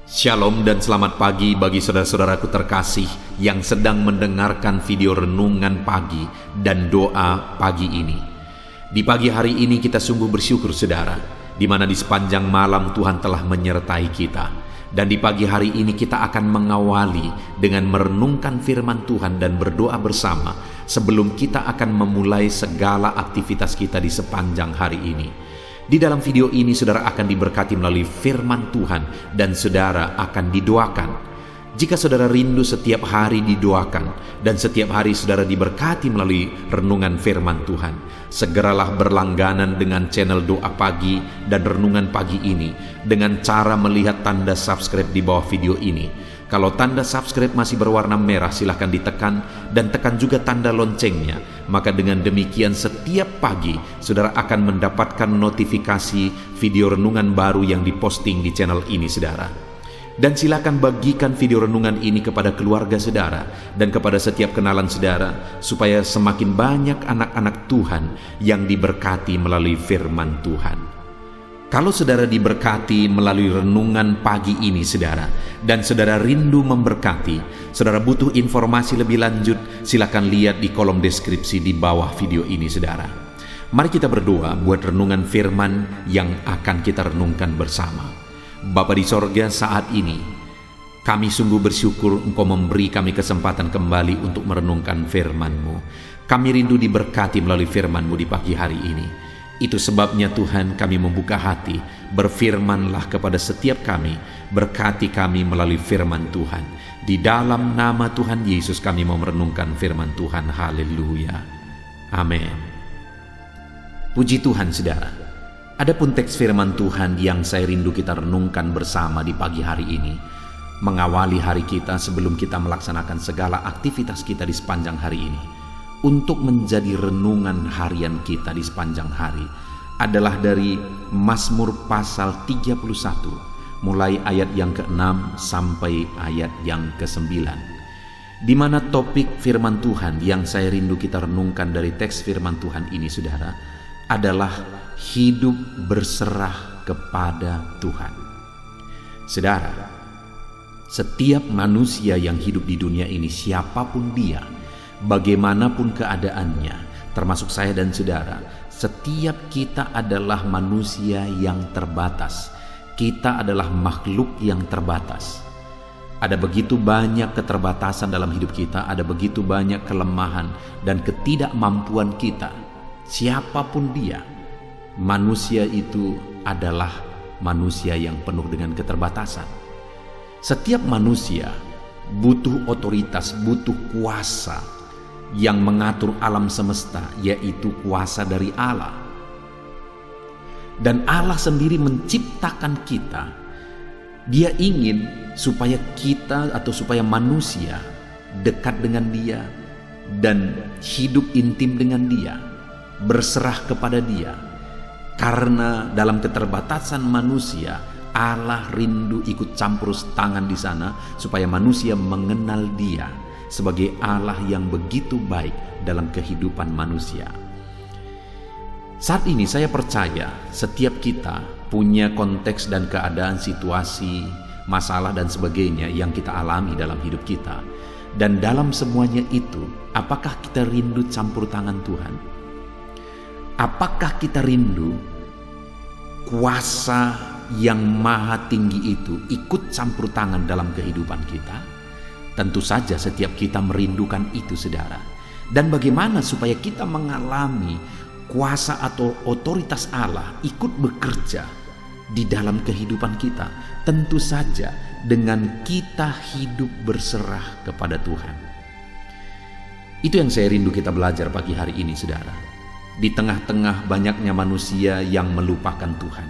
Shalom dan selamat pagi bagi saudara-saudaraku terkasih yang sedang mendengarkan video renungan pagi dan doa pagi ini. Di pagi hari ini kita sungguh bersyukur saudara, di mana di sepanjang malam Tuhan telah menyertai kita. Dan di pagi hari ini kita akan mengawali dengan merenungkan firman Tuhan dan berdoa bersama sebelum kita akan memulai segala aktivitas kita di sepanjang hari ini. Di dalam video ini saudara akan diberkati melalui firman Tuhan dan saudara akan didoakan. Jika saudara rindu setiap hari didoakan dan setiap hari saudara diberkati melalui renungan firman Tuhan, segeralah berlangganan dengan channel doa pagi dan renungan pagi ini dengan cara melihat tanda subscribe di bawah video ini. Kalau tanda subscribe masih berwarna merah, silahkan ditekan dan tekan juga tanda loncengnya. Maka dengan demikian setiap pagi saudara akan mendapatkan notifikasi video renungan baru yang diposting di channel ini saudara. Dan silakan bagikan video renungan ini kepada keluarga saudara dan kepada setiap kenalan saudara supaya semakin banyak anak-anak Tuhan yang diberkati melalui firman Tuhan. Kalau saudara diberkati melalui renungan pagi ini saudara, dan saudara rindu memberkati, saudara butuh informasi lebih lanjut, silakan lihat di kolom deskripsi di bawah video ini saudara. Mari kita berdoa buat renungan firman yang akan kita renungkan bersama. Bapa di sorga, saat ini kami sungguh bersyukur Engkau memberi kami kesempatan kembali untuk merenungkan firman-Mu. Kami rindu diberkati melalui firman-Mu di pagi hari ini. Itu sebabnya Tuhan kami membuka hati, berfirmanlah kepada setiap kami, berkati kami melalui firman Tuhan. Di dalam nama Tuhan Yesus kami mau merenungkan firman Tuhan. Haleluya. Amin. Puji Tuhan saudara. Adapun teks firman Tuhan yang saya rindu kita renungkan bersama di pagi hari ini, mengawali hari kita sebelum kita melaksanakan segala aktivitas kita di sepanjang hari ini, untuk menjadi renungan harian kita di sepanjang hari, adalah dari Mazmur pasal 31 mulai ayat yang ke-6 sampai ayat yang ke-9, di mana topik firman Tuhan yang saya rindu kita renungkan dari teks firman Tuhan ini saudara adalah hidup berserah kepada Tuhan. Saudara, setiap manusia yang hidup di dunia ini, siapapun dia, bagaimanapun keadaannya, termasuk saya dan saudara, setiap kita adalah manusia yang terbatas. Kita adalah makhluk yang terbatas. Ada begitu banyak keterbatasan dalam hidup kita, ada begitu banyak kelemahan dan ketidakmampuan kita. Siapapun dia, manusia itu adalah manusia yang penuh dengan keterbatasan. Setiap manusia butuh otoritas, butuh kuasa yang mengatur alam semesta, yaitu kuasa dari Allah. Dan Allah sendiri menciptakan kita. Dia ingin supaya kita atau supaya manusia dekat dengan Dia dan hidup intim dengan Dia, berserah kepada Dia. Karena dalam keterbatasan manusia, Allah rindu ikut campur tangan di sana supaya manusia mengenal Dia sebagai Allah yang begitu baik dalam kehidupan manusia. Saat ini saya percaya setiap kita punya konteks dan keadaan, situasi, masalah dan sebagainya yang kita alami dalam hidup kita. Dan dalam semuanya itu, apakah kita rindu campur tangan Tuhan? Apakah kita rindu kuasa yang maha tinggi itu ikut campur tangan dalam kehidupan kita? Tentu saja setiap kita merindukan itu saudara. Dan bagaimana supaya kita mengalami kuasa atau otoritas Allah ikut bekerja di dalam kehidupan kita? Tentu saja dengan kita hidup berserah kepada Tuhan. Itu yang saya rindu kita belajar pagi hari ini saudara. Di tengah-tengah banyaknya manusia yang melupakan Tuhan,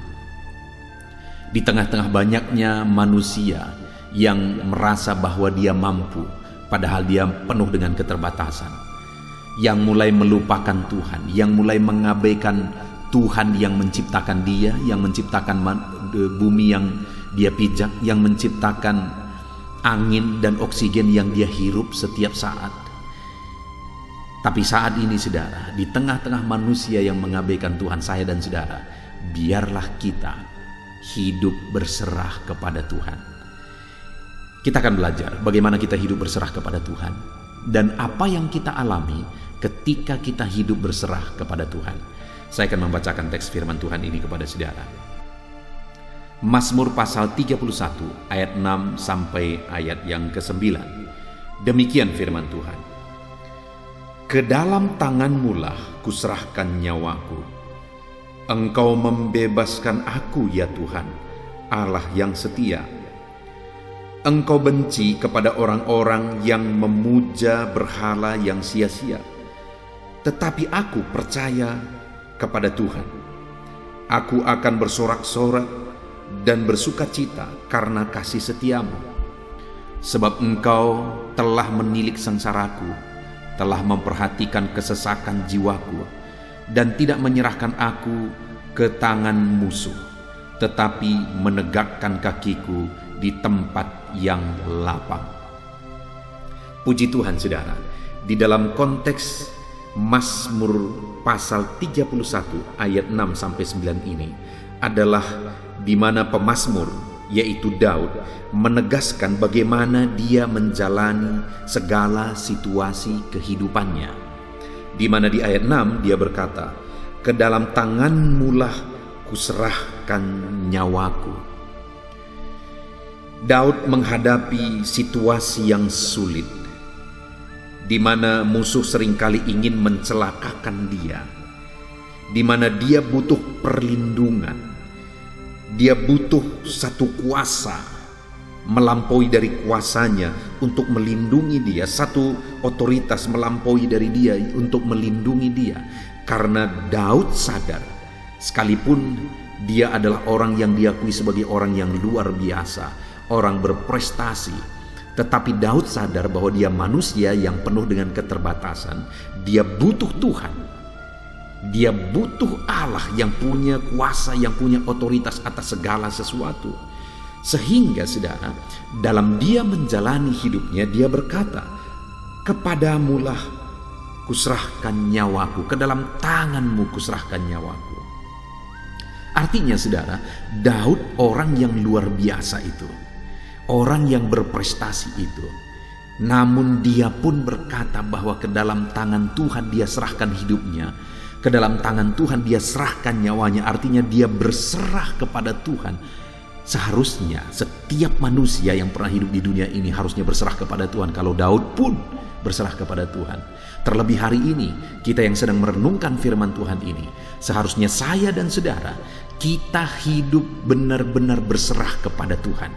di tengah-tengah banyaknya manusia yang merasa bahwa dia mampu, padahal dia penuh dengan keterbatasan, yang mulai melupakan Tuhan, yang mulai mengabaikan Tuhan yang menciptakan dia, yang menciptakan bumi yang dia pijak, yang menciptakan angin dan oksigen yang dia hirup setiap saat. Tapi saat ini saudara, di tengah-tengah manusia yang mengabaikan Tuhan, saya dan saudara, biarlah kita hidup berserah kepada Tuhan. Kita akan belajar bagaimana kita hidup berserah kepada Tuhan dan apa yang kita alami ketika kita hidup berserah kepada Tuhan. Saya akan membacakan teks firman Tuhan ini kepada saudara. Mazmur pasal 31 ayat 6 sampai ayat yang ke-9. Demikian firman Tuhan. Ke dalam tangan-Mu-lah kuserahkan nyawaku. Engkau membebaskan aku, ya Tuhan, Allah yang setia. Engkau benci kepada orang-orang yang memuja berhala yang sia-sia. Tetapi aku percaya kepada Tuhan. Aku akan bersorak-sorak dan bersukacita karena kasih setiamu. Sebab Engkau telah menilik sengsaraku, telah memperhatikan kesesakan jiwaku, dan tidak menyerahkan aku ke tangan musuh, tetapi menegakkan kakiku di tempat yang lapang. Puji Tuhan saudara, di dalam konteks Mazmur pasal 31 ayat 6 sampai 9 ini adalah di mana pemazmur yaitu Daud menegaskan bagaimana dia menjalani segala situasi kehidupannya. Di mana di ayat 6 dia berkata, "Ke dalam tangan-Mu-lah kuserahkan nyawaku." Daud menghadapi situasi yang sulit, di mana musuh seringkali ingin mencelakakan dia, di mana dia butuh perlindungan, dia butuh satu kuasa melampaui dari kuasanya untuk melindungi dia, satu otoritas melampaui dari dia untuk melindungi dia. Karena Daud sadar, sekalipun dia adalah orang yang diakui sebagai orang yang luar biasa, orang berprestasi, tetapi Daud sadar bahwa dia manusia yang penuh dengan keterbatasan. Dia butuh Tuhan. Dia butuh Allah yang punya kuasa, yang punya otoritas atas segala sesuatu. Sehingga saudara, dalam dia menjalani hidupnya, dia berkata, "Kepadamu-lah kuserahkan nyawaku, ke dalam tangan-Mu kuserahkan nyawaku." Artinya saudara, Daud orang yang luar biasa itu, orang yang berprestasi itu, namun dia pun berkata bahwa ke dalam tangan Tuhan dia serahkan hidupnya, ke dalam tangan Tuhan dia serahkan nyawanya. Artinya dia berserah kepada Tuhan. Seharusnya setiap manusia yang pernah hidup di dunia ini harusnya berserah kepada Tuhan. Kalau Daud pun berserah kepada Tuhan, terlebih hari ini kita yang sedang merenungkan firman Tuhan ini, seharusnya saya dan saudara kita hidup benar-benar berserah kepada Tuhan.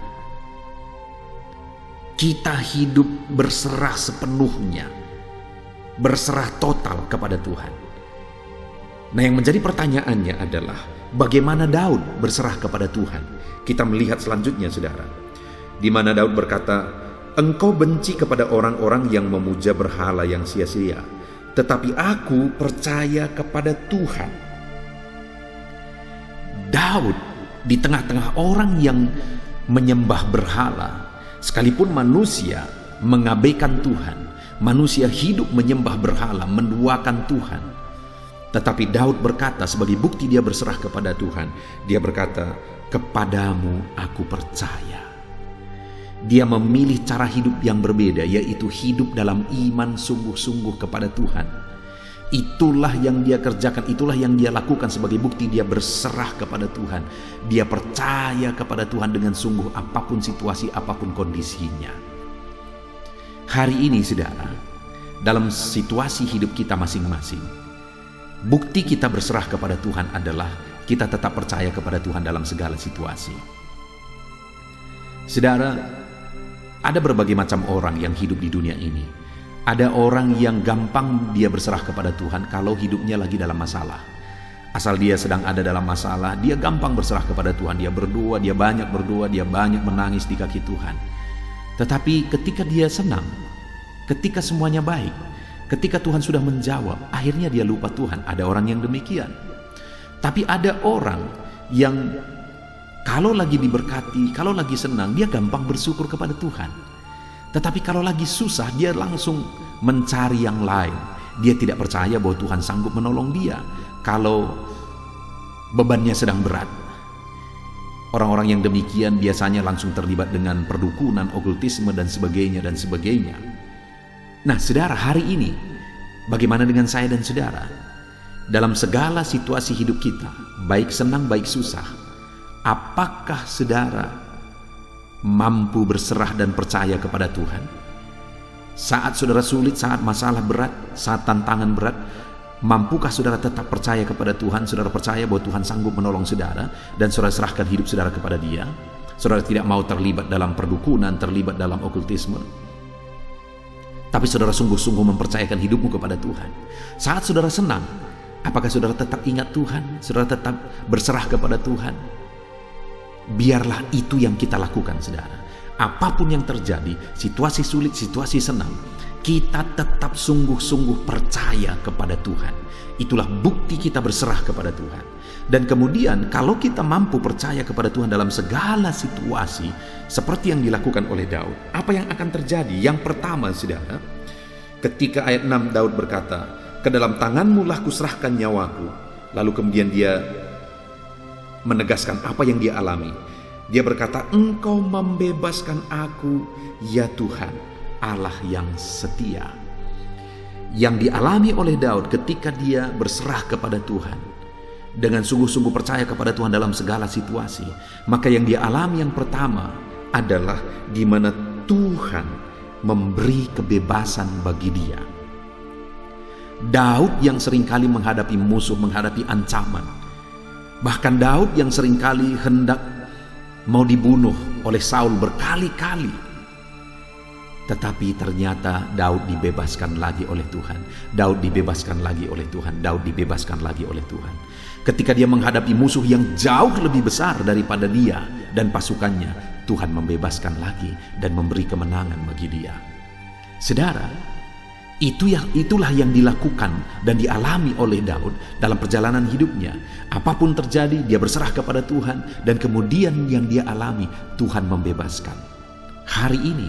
Kita hidup berserah sepenuhnya, berserah total kepada Tuhan. Nah, yang menjadi pertanyaannya adalah bagaimana Daud berserah kepada Tuhan? Kita melihat selanjutnya saudara, di mana Daud berkata, "Engkau benci kepada orang-orang yang memuja berhala yang sia-sia, tetapi aku percaya kepada Tuhan." Daud di tengah-tengah orang yang menyembah berhala, sekalipun manusia mengabaikan Tuhan, manusia hidup menyembah berhala, menduakan Tuhan, tetapi Daud berkata sebagai bukti dia berserah kepada Tuhan, dia berkata, "Kepadamu aku percaya." Dia memilih cara hidup yang berbeda, yaitu hidup dalam iman sungguh-sungguh kepada Tuhan. Itulah yang dia kerjakan, itulah yang dia lakukan sebagai bukti dia berserah kepada Tuhan. Dia percaya kepada Tuhan dengan sungguh apapun situasi, apapun kondisinya. Hari ini saudara, dalam situasi hidup kita masing-masing, bukti kita berserah kepada Tuhan adalah kita tetap percaya kepada Tuhan dalam segala situasi. Saudara, ada berbagai macam orang yang hidup di dunia ini. Ada orang yang gampang dia berserah kepada Tuhan kalau hidupnya lagi dalam masalah. Asal dia sedang ada dalam masalah, dia gampang berserah kepada Tuhan. Dia berdoa, dia banyak berdoa, dia banyak menangis di kaki Tuhan. Tetapi ketika dia senang, ketika semuanya baik, ketika Tuhan sudah menjawab, akhirnya dia lupa Tuhan. Ada orang yang demikian. Tapi ada orang yang kalau lagi diberkati, kalau lagi senang, dia gampang bersyukur kepada Tuhan. Tetapi kalau lagi susah, dia langsung mencari yang lain. Dia tidak percaya bahwa Tuhan sanggup menolong dia. Kalau bebannya sedang berat, Orang-orang yang demikian biasanya langsung terlibat dengan perdukunan, okultisme, dan sebagainya, dan sebagainya. Nah, saudara, hari ini, bagaimana dengan saya dan saudara? Dalam segala situasi hidup kita, baik senang, baik susah, apakah saudara mampu berserah dan percaya kepada Tuhan? Saat saudara sulit, saat masalah berat, saat tantangan berat, mampukah saudara tetap percaya kepada Tuhan? Saudara percaya bahwa Tuhan sanggup menolong saudara dan saudara serahkan hidup saudara kepada Dia? Saudara tidak mau terlibat dalam perdukunan, terlibat dalam okultisme, tapi saudara sungguh-sungguh mempercayakan hidupmu kepada Tuhan. Saat saudara senang, apakah saudara tetap ingat Tuhan? Saudara tetap berserah kepada Tuhan? Biarlah itu yang kita lakukan, saudara. Apapun yang terjadi, situasi sulit, situasi senang, kita tetap sungguh-sungguh percaya kepada Tuhan. Itulah bukti kita berserah kepada Tuhan. Dan kemudian kalau kita mampu percaya kepada Tuhan dalam segala situasi seperti yang dilakukan oleh Daud, apa yang akan terjadi? Yang pertama, saudara, ketika ayat 6 Daud berkata, "Ke dalam tanganmu lah kuserahkan nyawaku." Lalu kemudian dia menegaskan apa yang dia alami. Dia berkata, "Engkau membebaskan aku, ya Tuhan, Allah yang setia." Yang dialami oleh Daud ketika dia berserah kepada Tuhan dengan sungguh-sungguh percaya kepada Tuhan dalam segala situasi, maka yang dia alami yang pertama adalah di mana Tuhan memberi kebebasan bagi dia. Daud yang seringkali menghadapi musuh, menghadapi ancaman, bahkan Daud yang seringkali hendak mau dibunuh oleh Saul berkali-kali, tetapi ternyata Daud dibebaskan lagi oleh Tuhan. Daud dibebaskan lagi oleh Tuhan. Daud dibebaskan lagi oleh Tuhan. Ketika dia menghadapi musuh yang jauh lebih besar daripada dia dan pasukannya, Tuhan membebaskan lagi dan memberi kemenangan bagi dia. Saudara, itulah yang dilakukan dan dialami oleh Daud dalam perjalanan hidupnya. Apapun terjadi, dia berserah kepada Tuhan, dan kemudian yang dia alami, Tuhan membebaskan. Hari ini,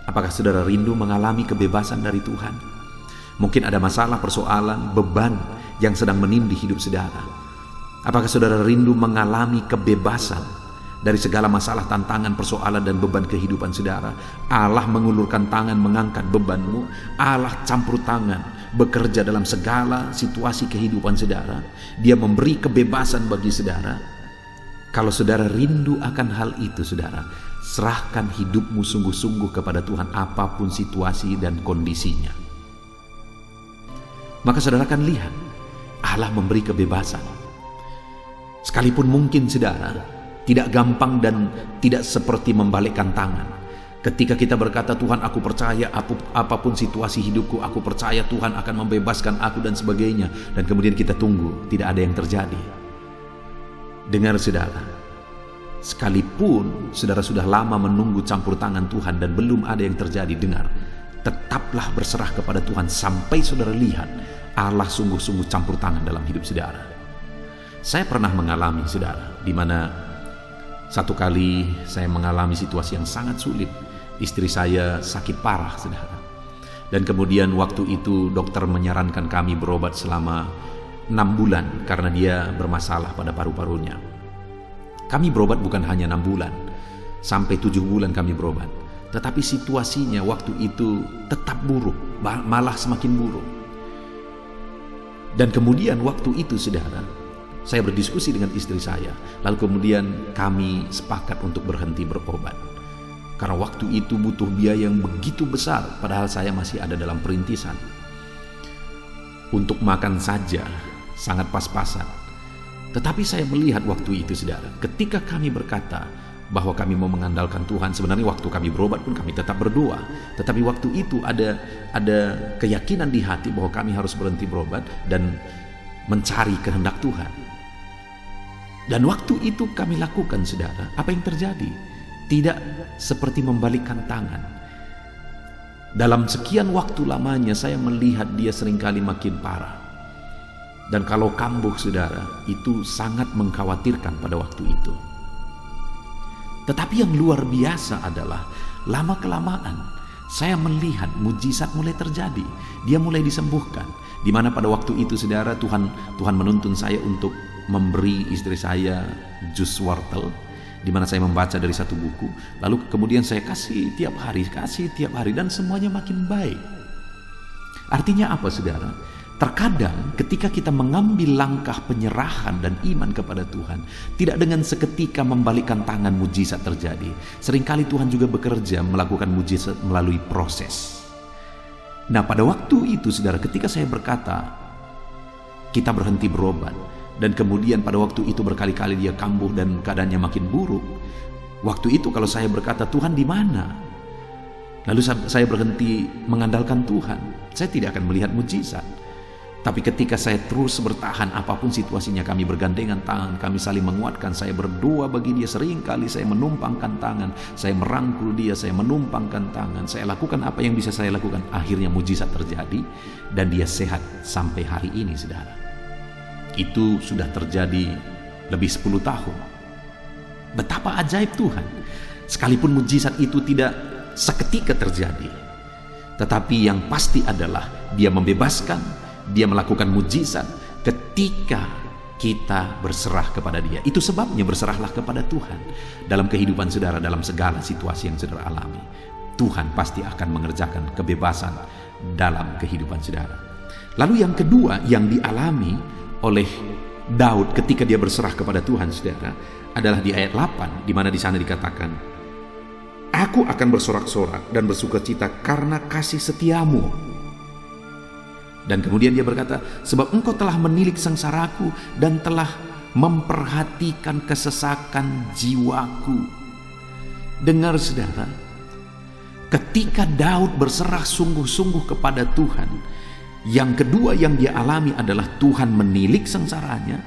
apakah saudara rindu mengalami kebebasan dari Tuhan? Mungkin ada masalah, persoalan, beban yang sedang menindih hidup saudara. Apakah saudara rindu mengalami kebebasan dari segala masalah, tantangan, persoalan, dan beban kehidupan saudara? Allah mengulurkan tangan mengangkat bebanmu. Allah campur tangan bekerja dalam segala situasi kehidupan saudara. Dia memberi kebebasan bagi saudara. Kalau saudara rindu akan hal itu, saudara, serahkan hidupmu sungguh-sungguh kepada Tuhan apapun situasi dan kondisinya. Maka saudara akan lihat Allah memberi kebebasan. Sekalipun mungkin saudara tidak gampang dan tidak seperti membalikkan tangan. Ketika kita berkata, "Tuhan, aku percaya apapun situasi hidupku, aku percaya Tuhan akan membebaskan aku," dan sebagainya, dan kemudian kita tunggu, tidak ada yang terjadi. Dengar saudara, sekalipun saudara sudah lama menunggu campur tangan Tuhan dan belum ada yang terjadi, dengar, tetaplah berserah kepada Tuhan sampai saudara lihat Allah sungguh-sungguh campur tangan dalam hidup saudara. Saya pernah mengalami, saudara, di mana satu kali saya mengalami situasi yang sangat sulit. Istri saya sakit parah, saudara. Dan kemudian waktu itu dokter menyarankan kami berobat selama 6 bulan karena dia bermasalah pada paru-parunya. Kami berobat bukan hanya 6 bulan, sampai 7 bulan kami berobat. Tetapi situasinya waktu itu tetap buruk, malah semakin buruk. Dan kemudian waktu itu, saudara, saya berdiskusi dengan istri saya. Lalu kemudian kami sepakat untuk berhenti berobat. Karena waktu itu butuh biaya yang begitu besar, padahal saya masih ada dalam perintisan. Untuk makan saja sangat pas-pasan. Tetapi saya melihat waktu itu, saudara, ketika kami berkata bahwa kami mau mengandalkan Tuhan, sebenarnya waktu kami berobat pun kami tetap berdoa. Tetapi waktu itu ada keyakinan di hati bahwa kami harus berhenti berobat dan mencari kehendak Tuhan. Dan waktu itu kami lakukan, saudara. Apa yang terjadi? Tidak seperti membalikkan tangan. Dalam sekian waktu lamanya saya melihat dia seringkali makin parah. Dan kalau kambuh, saudara, itu sangat mengkhawatirkan pada waktu itu. Tetapi yang luar biasa adalah lama-kelamaan saya melihat mujizat mulai terjadi. Dia mulai disembuhkan. Di mana pada waktu itu, saudara, Tuhan menuntun saya untuk memberi istri saya jus wortel. di mana saya membaca dari satu buku, lalu kemudian saya kasih tiap hari, dan semuanya makin baik. Artinya apa, saudara? Terkadang ketika kita mengambil langkah penyerahan dan iman kepada Tuhan, tidak dengan seketika membalikkan tangan mujizat terjadi. Seringkali Tuhan juga bekerja melakukan mujizat melalui proses. Nah, pada waktu itu, saudara, ketika saya berkata, kita berhenti berobat, dan kemudian pada waktu itu berkali-kali dia kambuh dan keadaannya makin buruk. Waktu itu kalau saya berkata, Tuhan di mana? Lalu saya berhenti mengandalkan Tuhan, saya tidak akan melihat mujizat. Tapi ketika saya terus bertahan, apapun situasinya, kami bergandengan tangan, kami saling menguatkan, saya berdoa bagi dia, seringkali saya menumpangkan tangan, saya merangkul dia, saya menumpangkan tangan, saya lakukan apa yang bisa saya lakukan. Akhirnya mujizat terjadi dan dia sehat sampai hari ini, saudara. Itu sudah terjadi lebih 10 tahun. Betapa ajaib Tuhan. Sekalipun mujizat itu tidak seketika terjadi, tetapi yang pasti adalah dia membebaskan, dia melakukan mujizat ketika kita berserah kepada dia. Itu sebabnya berserahlah kepada Tuhan dalam kehidupan saudara, dalam segala situasi yang saudara alami. Tuhan pasti akan mengerjakan kebebasan dalam kehidupan saudara. Lalu yang kedua yang dialami oleh Daud ketika dia berserah kepada Tuhan, saudara, adalah di ayat 8, di mana di sana dikatakan, Aku akan bersorak-sorak dan bersukacita karena kasih setiamu. Dan kemudian dia berkata, sebab engkau telah menilik sengsaraku dan telah memperhatikan kesesakan jiwaku. Dengar, saudara, ketika Daud berserah sungguh-sungguh kepada Tuhan, yang kedua yang dia alami adalah Tuhan menilik sengsaranya,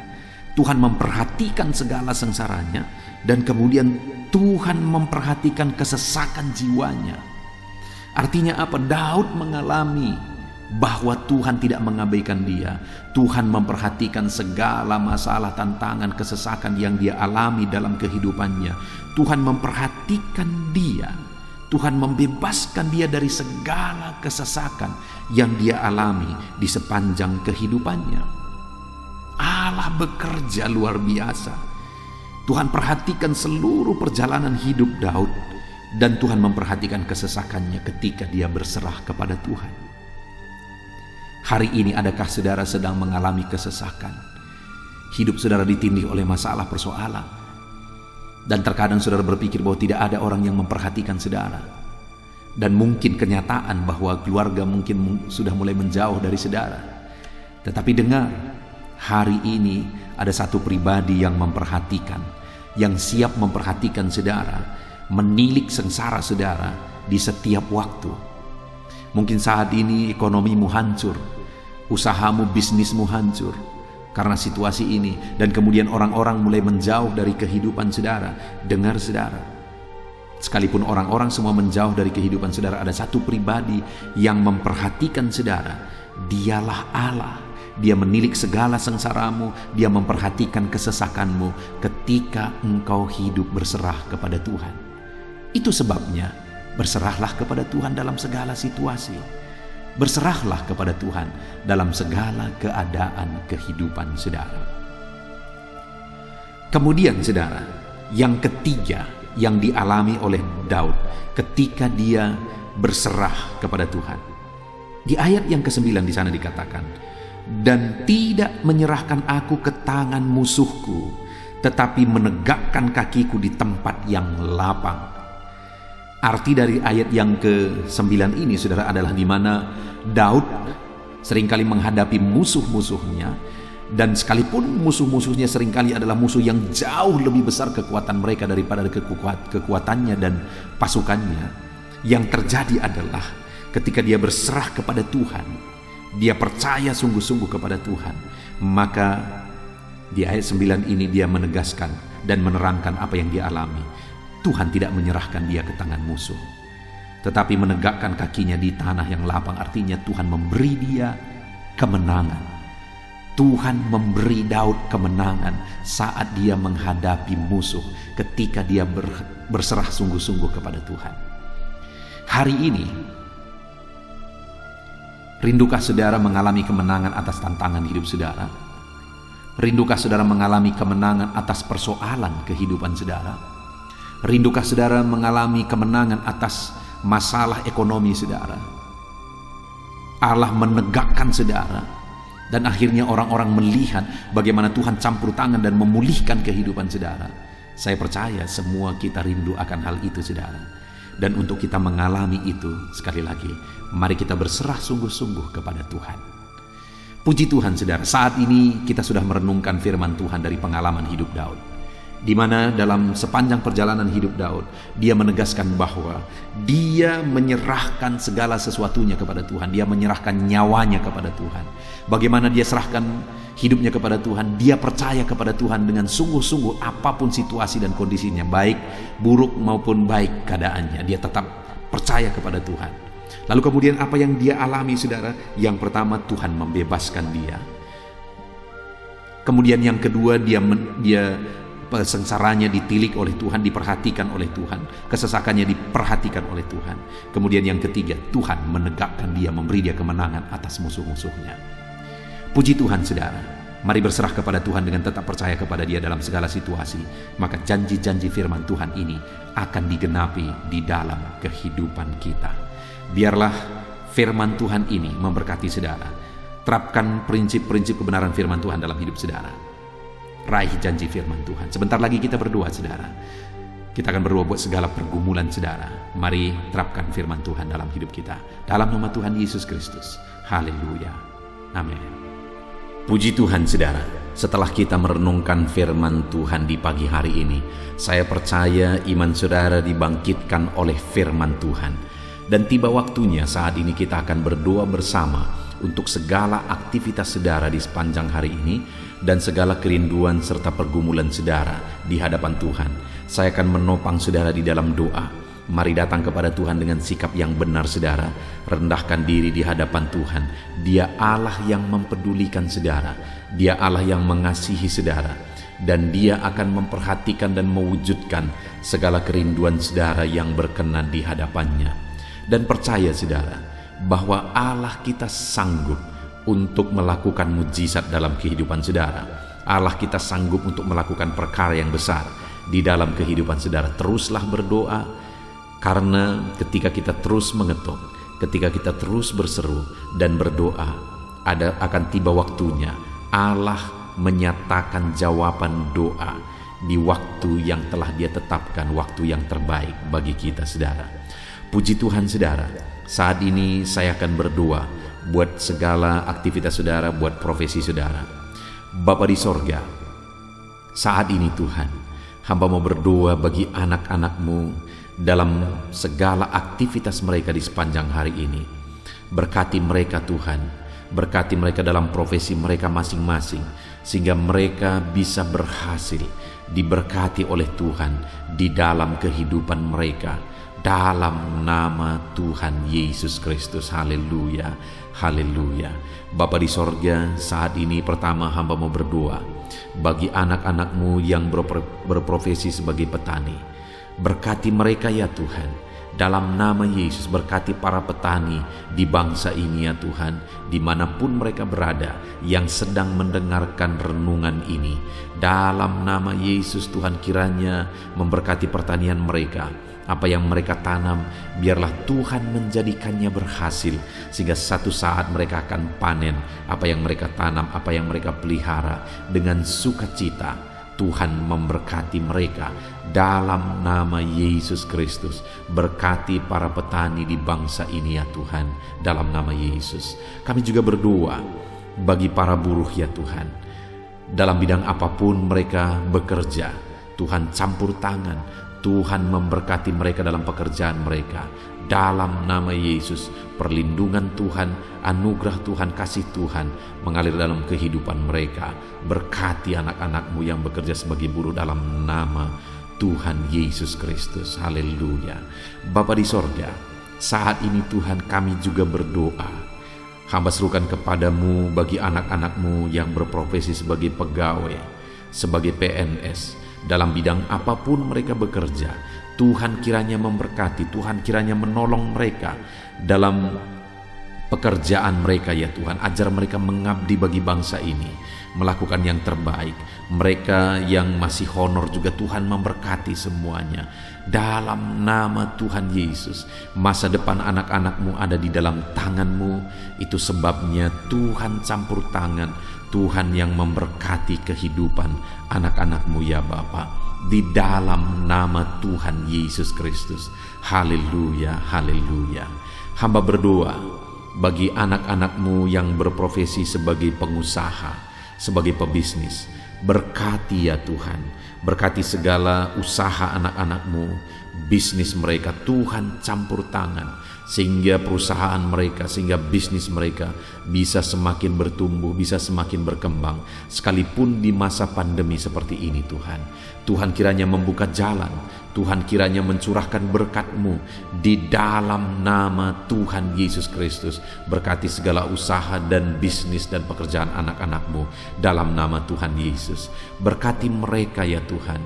Tuhan memperhatikan segala sengsaranya, dan kemudian Tuhan memperhatikan kesesakan jiwanya. Artinya apa? Daud mengalami bahwa Tuhan tidak mengabaikan dia. Tuhan memperhatikan segala masalah, tantangan, kesesakan yang dia alami dalam kehidupannya. Tuhan memperhatikan dia. Tuhan membebaskan dia dari segala kesesakan yang dia alami di sepanjang kehidupannya. Allah bekerja luar biasa. Tuhan perhatikan seluruh perjalanan hidup Daud, dan Tuhan memperhatikan kesesakannya ketika dia berserah kepada Tuhan. Hari ini adakah saudara sedang mengalami kesesakan? Hidup saudara ditindih oleh masalah persoalan, dan terkadang saudara berpikir bahwa tidak ada orang yang memperhatikan saudara, dan mungkin kenyataan bahwa keluarga mungkin sudah mulai menjauh dari saudara. Tetapi dengar, hari ini ada satu pribadi yang memperhatikan, yang siap memperhatikan saudara, menilik sengsara saudara di setiap waktu. Mungkin saat ini ekonomimu hancur, usahamu, bisnismu hancur karena situasi ini, dan kemudian orang-orang mulai menjauh dari kehidupan saudara. Dengar, saudara, sekalipun orang-orang semua menjauh dari kehidupan saudara, ada satu pribadi yang memperhatikan saudara. Dialah Allah. Dia menilik segala sengsaramu, dia memperhatikan kesesakanmu ketika engkau hidup berserah kepada Tuhan. Itu sebabnya berserahlah kepada Tuhan dalam segala situasi. Berserahlah kepada Tuhan dalam segala keadaan kehidupan saudara. Kemudian, saudara, yang ketiga yang dialami oleh Daud ketika dia berserah kepada Tuhan. Di ayat yang ke-9 di sana dikatakan, dan tidak menyerahkan aku ke tangan musuhku, tetapi menegakkan kakiku di tempat yang lapang. Arti dari ayat yang ke-9 ini, saudara, adalah di mana Daud seringkali menghadapi musuh-musuhnya, dan sekalipun musuh-musuhnya seringkali adalah musuh yang jauh lebih besar kekuatan mereka daripada kekuatannya dan pasukannya, yang terjadi adalah ketika dia berserah kepada Tuhan, dia percaya sungguh-sungguh kepada Tuhan, maka di ayat 9 ini dia menegaskan dan menerangkan apa yang dia alami. Tuhan tidak menyerahkan dia ke tangan musuh, tetapi menegakkan kakinya di tanah yang lapang. Artinya Tuhan memberi dia kemenangan. Tuhan memberi Daud kemenangan saat dia menghadapi musuh, ketika dia berserah sungguh-sungguh kepada Tuhan. Hari ini, rindukah saudara mengalami kemenangan atas tantangan hidup saudara? Rindukah saudara mengalami kemenangan atas persoalan kehidupan saudara? Rindukah saudara mengalami kemenangan atas masalah ekonomi saudara? Allah menegakkan saudara, dan akhirnya orang-orang melihat bagaimana Tuhan campur tangan dan memulihkan kehidupan saudara. Saya percaya semua kita rindu akan hal itu saudara. Dan untuk kita mengalami itu, sekali lagi, mari kita berserah sungguh-sungguh kepada Tuhan. Puji Tuhan saudara, saat ini kita sudah merenungkan firman Tuhan dari pengalaman hidup Daud, di mana dalam sepanjang perjalanan hidup Daud, dia menegaskan bahwa dia menyerahkan segala sesuatunya kepada Tuhan. Dia menyerahkan nyawanya kepada Tuhan. Bagaimana dia serahkan hidupnya kepada Tuhan? Dia percaya kepada Tuhan dengan sungguh-sungguh apapun situasi dan kondisinya, baik buruk maupun baik keadaannya. Dia tetap percaya kepada Tuhan. Lalu kemudian apa yang dia alami saudara? Yang pertama, Tuhan membebaskan dia. Kemudian yang kedua, dia sengsaranya ditilik oleh Tuhan, diperhatikan oleh Tuhan. Kesesakannya diperhatikan oleh Tuhan. Kemudian yang ketiga, Tuhan menegakkan dia, memberi dia kemenangan atas musuh-musuhnya. Puji Tuhan saudara, mari berserah kepada Tuhan dengan tetap percaya kepada dia dalam segala situasi. Maka janji-janji firman Tuhan ini akan digenapi di dalam kehidupan kita. Biarlah firman Tuhan ini memberkati saudara. Terapkan prinsip-prinsip kebenaran firman Tuhan dalam hidup saudara. Raih janji firman Tuhan. Sebentar lagi kita berdoa saudara. Kita akan berdoa buat segala pergumulan saudara. Mari terapkan firman Tuhan dalam hidup kita. Dalam nama Tuhan Yesus Kristus. Haleluya. Amin. Puji Tuhan saudara. Setelah kita merenungkan firman Tuhan di pagi hari ini, saya percaya iman saudara dibangkitkan oleh firman Tuhan. Dan tiba waktunya saat ini kita akan berdoa bersama untuk segala aktivitas saudara di sepanjang hari ini dan segala kerinduan serta pergumulan saudara di hadapan Tuhan. Saya akan menopang saudara di dalam doa. Mari datang kepada Tuhan dengan sikap yang benar saudara. Rendahkan diri di hadapan Tuhan. Dia Allah yang mempedulikan saudara. Dia Allah yang mengasihi saudara. Dan dia akan memperhatikan dan mewujudkan segala kerinduan saudara yang berkenan di hadapannya. Dan percaya saudara bahwa Allah kita sanggup untuk melakukan mujizat dalam kehidupan saudara. Allah kita sanggup untuk melakukan perkara yang besar di dalam kehidupan saudara. Teruslah berdoa, karena ketika kita terus mengetuk, ketika kita terus berseru dan berdoa, akan tiba waktunya Allah menyatakan jawaban doa di waktu yang telah Dia tetapkan, waktu yang terbaik bagi kita saudara. Puji Tuhan saudara, saat ini saya akan berdoa buat segala aktivitas saudara, buat profesi saudara. Bapa di sorga, saat ini Tuhan, hamba mau berdoa bagi anak-anak-Mu dalam segala aktivitas mereka di sepanjang hari ini. Berkati mereka Tuhan, berkati mereka dalam profesi mereka masing-masing, sehingga mereka bisa berhasil, diberkati oleh Tuhan di dalam kehidupan mereka. Dalam nama Tuhan Yesus Kristus. Haleluya, haleluya. Bapa di sorga, saat ini pertama hamba mau berdoa bagi anak-anak-Mu yang berprofesi sebagai petani. Berkati mereka ya Tuhan. Dalam nama Yesus, berkati para petani di bangsa ini ya Tuhan, dimanapun mereka berada yang sedang mendengarkan renungan ini. Dalam nama Yesus Tuhan, kiranya memberkati pertanian mereka. Apa yang mereka tanam, biarlah Tuhan menjadikannya berhasil, sehingga satu saat mereka akan panen apa yang mereka tanam, apa yang mereka pelihara dengan sukacita. Tuhan memberkati mereka dalam nama Yesus Kristus. Berkati para petani di bangsa ini ya Tuhan, dalam nama Yesus. Kami juga berdoa bagi para buruh ya Tuhan, dalam bidang apapun mereka bekerja. Tuhan campur tangan, Tuhan memberkati mereka dalam pekerjaan mereka. Dalam nama Yesus, perlindungan Tuhan, anugerah Tuhan, kasih Tuhan mengalir dalam kehidupan mereka. Berkati anak-anak-Mu yang bekerja sebagai buruh dalam nama Tuhan Yesus Kristus. Haleluya. Bapa di sorga, saat ini Tuhan kami juga berdoa. Hamba serukan kepadamu bagi anak-anak-Mu yang berprofesi sebagai pegawai, sebagai PNS, dalam bidang apapun mereka bekerja. Tuhan kiranya memberkati, Tuhan kiranya menolong mereka dalam pekerjaan mereka ya Tuhan. Ajar mereka mengabdi bagi bangsa ini, melakukan yang terbaik. Mereka yang masih honor juga Tuhan memberkati semuanya. dalam nama Tuhan Yesus. Masa depan anak-anakmu ada di dalam tanganmu. Itu sebabnya Tuhan campur tangan, Tuhan yang memberkati kehidupan anak-anakmu ya Bapa, di dalam nama Tuhan Yesus Kristus. Haleluya, haleluya. Hamba berdoa bagi anak-anakmu yang berprofesi sebagai pengusaha, sebagai pebisnis. Berkati ya Tuhan, berkati segala usaha anak-anakmu, bisnis mereka. Tuhan campur tangan sehingga perusahaan mereka, sehingga bisnis mereka bisa semakin bertumbuh, bisa semakin berkembang, sekalipun di masa pandemi seperti ini. Tuhan kiranya membuka jalan, Tuhan kiranya mencurahkan berkat-Mu di dalam nama Tuhan Yesus Kristus. Berkati segala usaha dan bisnis dan pekerjaan anak-anak-Mu dalam nama Tuhan Yesus. Berkati mereka ya Tuhan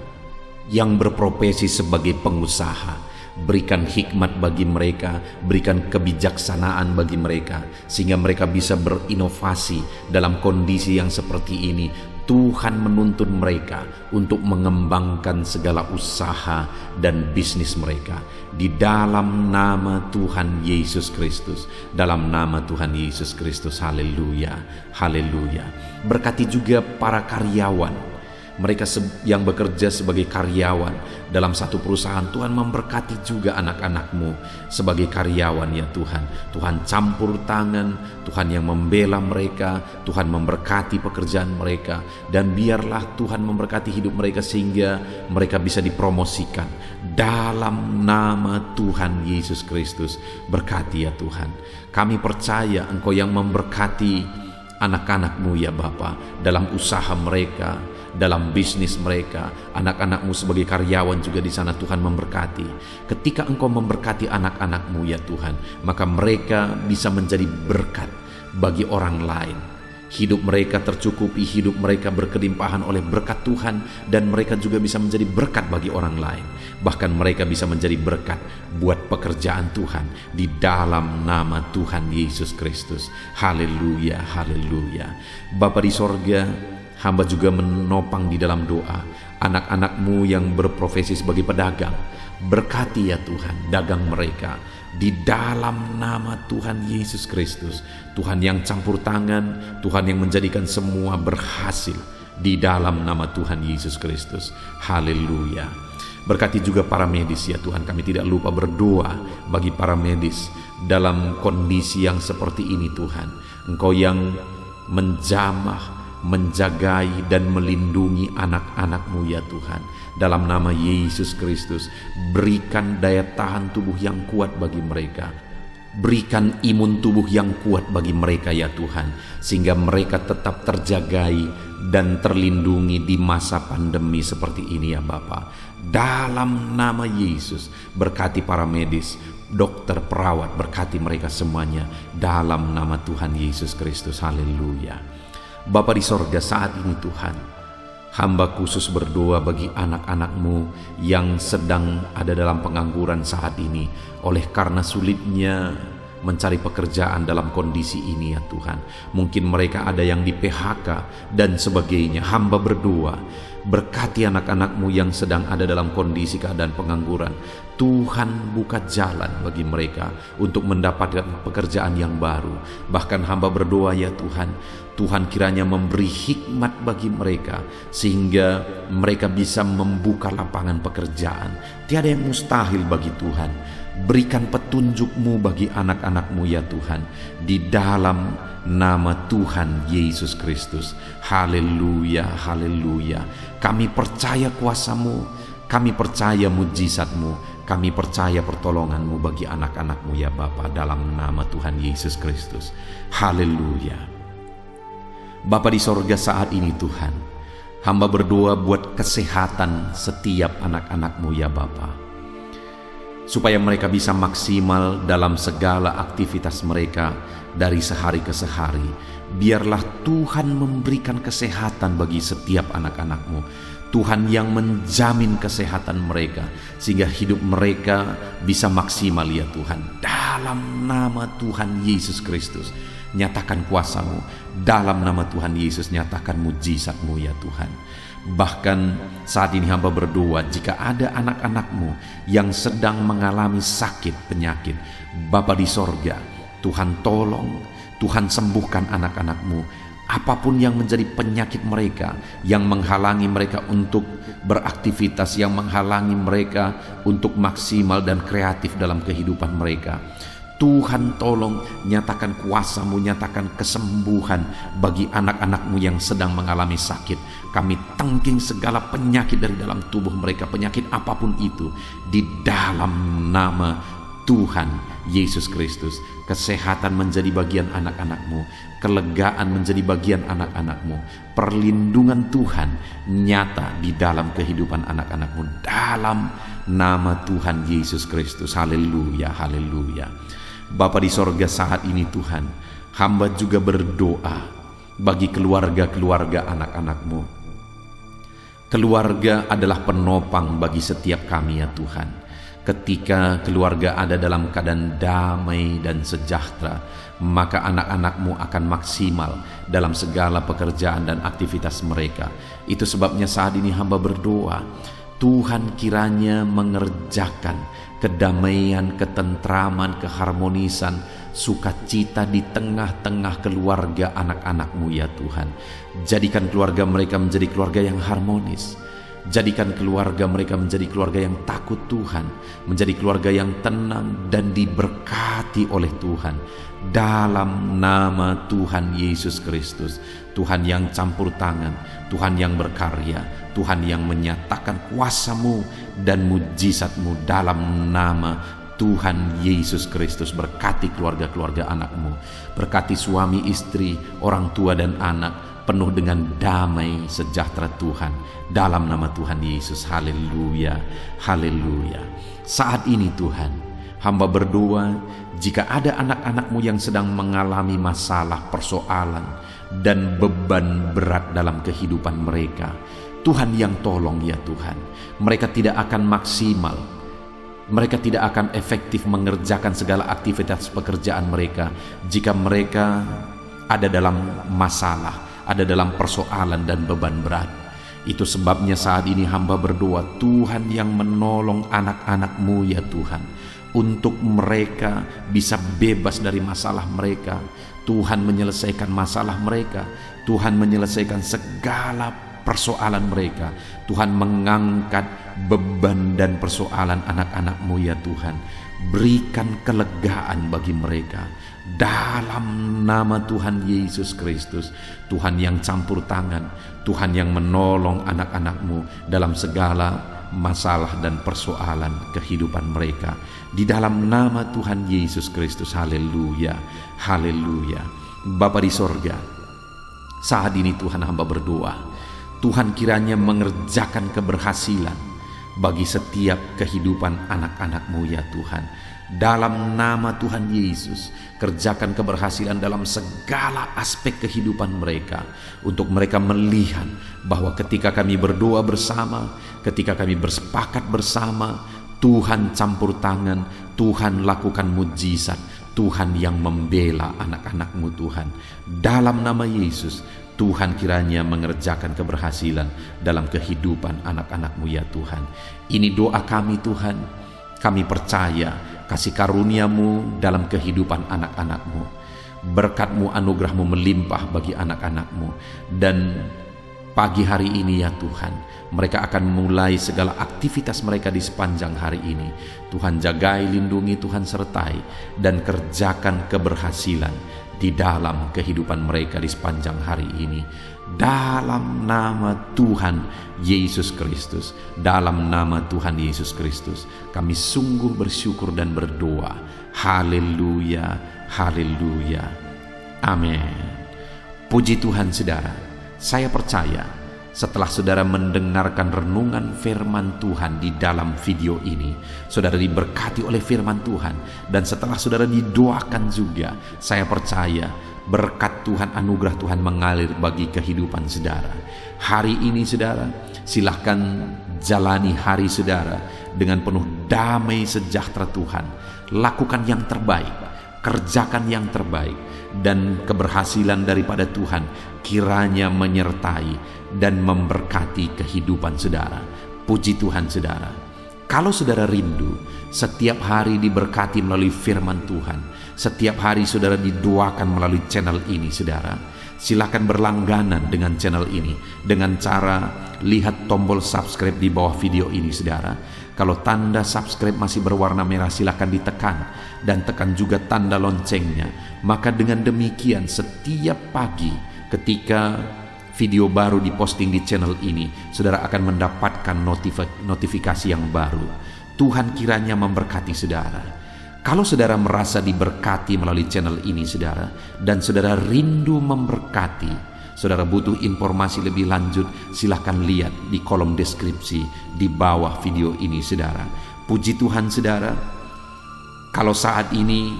yang berprofesi sebagai pengusaha. Berikan hikmat bagi mereka, berikan kebijaksanaan bagi mereka, sehingga mereka bisa berinovasi dalam kondisi yang seperti ini. Tuhan menuntun mereka untuk mengembangkan segala usaha dan bisnis mereka di dalam nama Tuhan Yesus Kristus. Dalam nama Tuhan Yesus Kristus. Haleluya, haleluya. Berkati juga para karyawan, mereka yang bekerja sebagai karyawan dalam satu perusahaan. Tuhan memberkati juga anak-anak-Mu sebagai karyawan ya Tuhan. Tuhan campur tangan, Tuhan yang membela mereka, Tuhan memberkati pekerjaan mereka, dan biarlah Tuhan memberkati hidup mereka sehingga mereka bisa dipromosikan dalam nama Tuhan Yesus Kristus. Berkati ya Tuhan. Kami percaya Engkau yang memberkati anak-anak-Mu ya Bapa, dalam usaha mereka, dalam bisnis mereka. Anak-anak-Mu sebagai karyawan juga di sana Tuhan memberkati. Ketika Engkau memberkati anak-anak-Mu ya Tuhan, maka mereka bisa menjadi berkat bagi orang lain. Hidup mereka tercukupi, hidup mereka berkelimpahan oleh berkat Tuhan, dan mereka juga bisa menjadi berkat bagi orang lain. Bahkan mereka bisa menjadi berkat buat pekerjaan Tuhan di dalam nama Tuhan Yesus Kristus. Haleluya, haleluya. Bapa di sorga, hamba juga menopang di dalam doa anak-anak-Mu yang berprofesi sebagai pedagang. Berkati ya Tuhan dagang mereka di dalam nama Tuhan Yesus Kristus. Tuhan yang campur tangan, Tuhan yang menjadikan semua berhasil di dalam nama Tuhan Yesus Kristus. Haleluya. Berkati juga para medis ya Tuhan. Kami tidak lupa berdoa bagi para medis dalam kondisi yang seperti ini Tuhan. Engkau yang menjamah, menjagai dan melindungi anak-anak-Mu ya Tuhan. Dalam nama Yesus Kristus, berikan daya tahan tubuh yang kuat bagi mereka. Berikan imun tubuh yang kuat bagi mereka ya Tuhan, sehingga mereka tetap terjagai dan terlindungi di masa pandemi seperti ini ya Bapa. Dalam nama Yesus, berkati para medis, dokter, perawat, berkati mereka semuanya dalam nama Tuhan Yesus Kristus. Haleluya. Bapa di sorga, saat ini Tuhan, hamba khusus berdoa bagi anak-anak-Mu yang sedang ada dalam pengangguran saat ini, oleh karena sulitnya mencari pekerjaan dalam kondisi ini ya Tuhan. Mungkin mereka ada yang di PHK dan sebagainya. Hamba berdoa, berkati anak-anak-Mu yang sedang ada dalam kondisi keadaan pengangguran. Tuhan buka jalan bagi mereka untuk mendapatkan pekerjaan yang baru. Bahkan hamba berdoa ya Tuhan, Tuhan kiranya memberi hikmat bagi mereka sehingga mereka bisa membuka lapangan pekerjaan. Tiada yang mustahil bagi Tuhan. Berikan petunjuk-Mu bagi anak-anak-Mu ya Tuhan, di dalam nama Tuhan Yesus Kristus. Haleluya, haleluya. Kami percaya kuasa-Mu, kami percaya mujizat-Mu, kami percaya pertolongan-Mu bagi anak-anak-Mu ya Bapa, dalam nama Tuhan Yesus Kristus. Haleluya. Bapa di sorga, saat ini Tuhan, hamba berdoa buat kesehatan setiap anak-anak-Mu ya Bapa, supaya mereka bisa maksimal dalam segala aktivitas mereka dari sehari ke sehari. Biarlah Tuhan memberikan kesehatan bagi setiap anak-anak-Mu. Tuhan yang menjamin kesehatan mereka sehingga hidup mereka bisa maksimal ya Tuhan. Dalam nama Tuhan Yesus Kristus, nyatakan kuasa-Mu. Dalam nama Tuhan Yesus, nyatakan mujizat-Mu ya Tuhan. Bahkan saat ini hamba berdoa, jika ada anak-anak-Mu yang sedang mengalami sakit penyakit, Bapa di sorga, Tuhan tolong, Tuhan sembuhkan anak-anak-Mu. Apapun yang menjadi penyakit mereka, yang menghalangi mereka untuk beraktivitas, yang menghalangi mereka untuk maksimal dan kreatif dalam kehidupan mereka, Tuhan tolong nyatakan kuasa-Mu, nyatakan kesembuhan bagi anak-anak-Mu yang sedang mengalami sakit. Kami tangking segala penyakit dari dalam tubuh mereka, penyakit apapun itu, di dalam nama Tuhan Yesus Kristus. Kesehatan menjadi bagian anak-anak-Mu, kelegaan menjadi bagian anak-anak-Mu, perlindungan Tuhan nyata di dalam kehidupan anak-anak-Mu, dalam nama Tuhan Yesus Kristus. Haleluya, haleluya. Bapa di sorga, saat ini Tuhan, hamba juga berdoa bagi keluarga-keluarga anak-anak-Mu. Keluarga adalah penopang bagi setiap kami ya Tuhan. Ketika keluarga ada dalam keadaan damai dan sejahtera, maka anak-anak-Mu akan maksimal dalam segala pekerjaan dan aktivitas mereka. Itu sebabnya saat ini hamba berdoa, Tuhan kiranya mengerjakan kedamaian, ketentraman, keharmonisan, sukacita di tengah-tengah keluarga anak-anak-Mu ya Tuhan. Jadikan keluarga mereka menjadi keluarga yang harmonis. Jadikan keluarga mereka menjadi keluarga yang takut Tuhan, menjadi keluarga yang tenang dan diberkati oleh Tuhan. Dalam nama Tuhan Yesus Kristus, Tuhan yang campur tangan, Tuhan yang berkarya, Tuhan yang menyatakan kuasa-Mu dan mujizat-Mu, dalam nama Tuhan Yesus Kristus. Berkati keluarga-keluarga anak-Mu, berkati suami, istri, orang tua dan anak, penuh dengan damai sejahtera Tuhan, dalam nama Tuhan Yesus. Haleluya, haleluya. Saat ini Tuhan, hamba berdoa, jika ada anak-anak-Mu yang sedang mengalami masalah, persoalan, dan beban berat dalam kehidupan mereka, Tuhan yang tolong ya Tuhan. Mereka tidak akan maksimal, mereka tidak akan efektif mengerjakan segala aktivitas pekerjaan mereka jika mereka ada dalam masalah, ada dalam persoalan dan beban berat. Itu sebabnya saat ini hamba berdoa, Tuhan yang menolong anak-anak-Mu ya Tuhan, untuk mereka bisa bebas dari masalah mereka. Tuhan menyelesaikan masalah mereka, Tuhan menyelesaikan segala persoalan mereka. Tuhan mengangkat beban dan persoalan anak-anak-Mu ya Tuhan. Berikan kelegaan bagi mereka, dalam nama Tuhan Yesus Kristus. Tuhan yang campur tangan, Tuhan yang menolong anak-anak-Mu dalam segala masalah dan persoalan kehidupan mereka, di dalam nama Tuhan Yesus Kristus. Haleluya, haleluya. Bapa di sorga, saat ini Tuhan hamba berdoa, Tuhan kiranya mengerjakan keberhasilan bagi setiap kehidupan anak-anak-Mu ya Tuhan. Dalam nama Tuhan Yesus, kerjakan keberhasilan dalam segala aspek kehidupan mereka, untuk mereka melihat bahwa ketika kami berdoa bersama, ketika kami bersepakat bersama, Tuhan campur tangan, Tuhan lakukan mujizat, Tuhan yang membela anak-anak-Mu Tuhan. Dalam nama Yesus, Tuhan kiranya mengerjakan keberhasilan dalam kehidupan anak-anak-Mu ya Tuhan. Ini doa kami Tuhan. Kami percaya kasih karunia-Mu dalam kehidupan anak-anak-Mu. Berkat-Mu, anugerah-Mu melimpah bagi anak-anak-Mu. Dan pagi hari ini ya Tuhan, mereka akan mulai segala aktivitas mereka di sepanjang hari ini. Tuhan jagai, lindungi, Tuhan sertai, dan kerjakan keberhasilan di dalam kehidupan mereka di sepanjang hari ini. Dalam nama Tuhan Yesus Kristus, dalam nama Tuhan Yesus Kristus, kami sungguh bersyukur dan berdoa. Haleluya, haleluya, amin. Puji Tuhan saudara, saya percaya setelah saudara mendengarkan renungan firman Tuhan di dalam video ini, saudara diberkati oleh firman Tuhan. Dan setelah saudara didoakan juga, saya percaya berkat Tuhan, anugerah Tuhan mengalir bagi kehidupan saudara. Hari ini saudara, silahkan jalani hari saudara dengan penuh damai sejahtera Tuhan. Lakukan yang terbaik, kerjakan yang terbaik, dan keberhasilan daripada Tuhan kiranya menyertai dan memberkati kehidupan saudara. Puji Tuhan saudara. Kalau saudara rindu setiap hari diberkati melalui firman Tuhan, setiap hari saudara didoakan melalui channel ini saudara, silakan berlangganan dengan channel ini dengan cara lihat tombol subscribe di bawah video ini saudara. Kalau tanda subscribe masih berwarna merah, silakan ditekan dan tekan juga tanda loncengnya. Maka dengan demikian setiap pagi ketika video baru diposting di channel ini, saudara akan mendapatkan notifikasi yang baru. Tuhan kiranya memberkati saudara. Kalau saudara merasa diberkati melalui channel ini saudara, dan saudara rindu memberkati, saudara butuh informasi lebih lanjut, silahkan lihat di kolom deskripsi di bawah video ini saudara. Puji Tuhan saudara. Kalau saat ini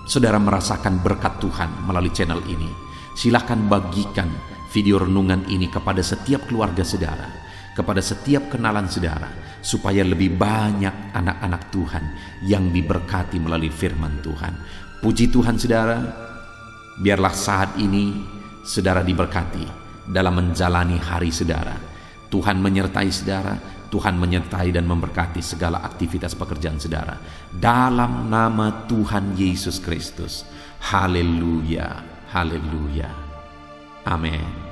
saudara merasakan berkat Tuhan melalui channel ini, silahkan bagikan video renungan ini kepada setiap keluarga saudara, kepada setiap kenalan saudara, supaya lebih banyak anak-anak Tuhan yang diberkati melalui firman Tuhan. Puji Tuhan saudara. Biarlah saat ini saudara diberkati dalam menjalani hari saudara. Tuhan menyertai saudara, Tuhan menyertai dan memberkati segala aktivitas pekerjaan saudara. Dalam nama Tuhan Yesus Kristus. Haleluya, haleluya. Amin.